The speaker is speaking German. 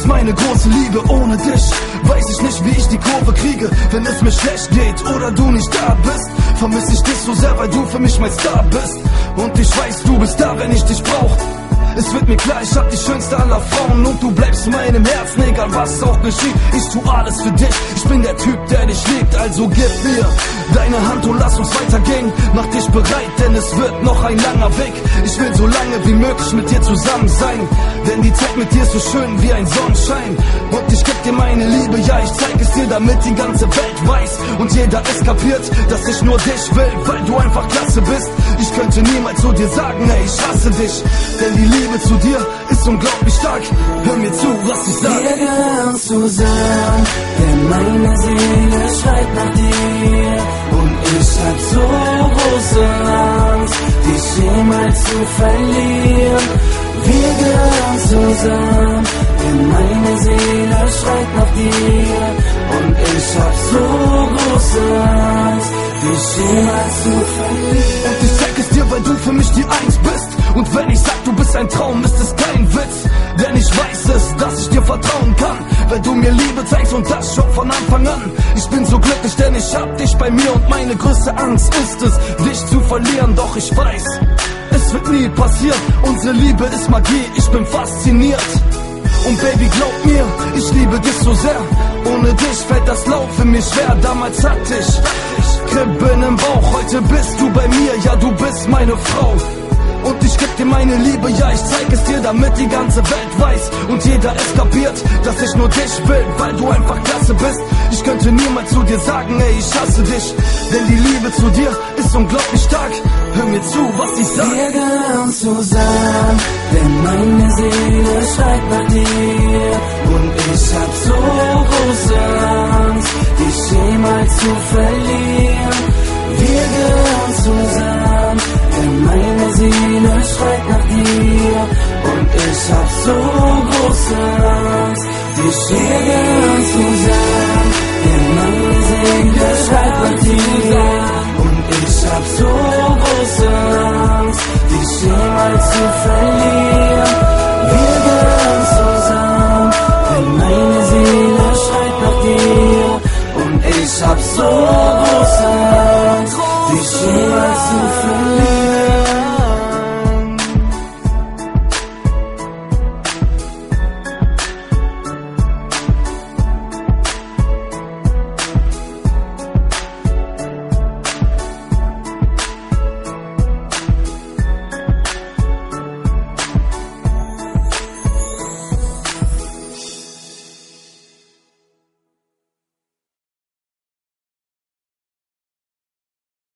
bist meine große Liebe. Ohne dich weiß ich nicht, wie ich die Kurve kriege. Wenn es mir schlecht geht oder du nicht da bist, vermisse ich dich so sehr, weil du für mich mein Star bist. Und ich weiß, du bist da, wenn ich dich brauch. Es wird mir klar, ich hab die schönste aller Frauen und du bleibst in meinem Herzen, egal was auch geschieht. Ich tu alles für dich, ich bin der Typ, der dich liebt. Also gib mir deine Hand und lass uns weitergehen. Mach dich bereit, denn es wird noch ein langer Weg. Ich will so lange wie möglich mit dir zusammen sein, denn die Zeit mit dir ist so schön wie ein Sonnenschein. Und ich geb dir meine Liebe, ja ich zeig es dir, damit die ganze Welt weiß und jeder es kapiert, dass ich nur dich will, weil du einfach klasse bist. Ich könnte niemals zu dir sagen, ey, ich hasse dich, denn die Liebe zu dir ist unglaublich stark. Hör mir zu, was ich sag. Wir gehören zusammen, denn meine Seele schreit nach dir. Und ich hab so große Angst, dich jemals zu verlieren. Wir gehören zusammen, denn meine Seele schreit nach dir. Und ich hab so große Angst, dich jemals zu verlieren. Und ich zeig es dir, weil du für mich die Eins bist. Und wenn ich sag, du bist ein Traum, ist es kein Witz. Denn ich weiß es, dass ich dir vertrauen kann, weil du mir Liebe zeigst und das schon von Anfang an. Ich bin so glücklich, denn ich hab dich bei mir und meine größte Angst ist es, dich zu verlieren. Doch ich weiß, es wird nie passieren. Unsere Liebe ist Magie, ich bin fasziniert. Und Baby, glaub mir, ich liebe dich so sehr. Ohne dich fällt das Laufen mir schwer. Damals hatte ich Kribbeln im Bauch, heute bist du bei mir, ja du bist meine Frau. Und ich geb dir meine Liebe, ja ich zeig es dir, damit die ganze Welt weiß und jeder es kapiert, dass ich nur dich will, weil du einfach klasse bist. Ich könnte niemals zu dir sagen, ey, ich hasse dich, denn die Liebe zu dir ist unglaublich stark. Hör mir zu, was ich sag. Wir gehören zusammen, denn meine Seele schreit nach dir. Und ich hab so große Angst, dich jemals zu verlieren. Wir gehören zusammen, denn meine Seele schreit nach dir. Und ich hab so große Angst, dich gehören zusammen, denn meine Seele schreit nach dir. Und ich hab so große Angst, dich jemals zu verlieren. Wir gehören zusammen, denn meine Seele schreit nach dir. Und ich hab so große Angst, dich jemals zu verlieren.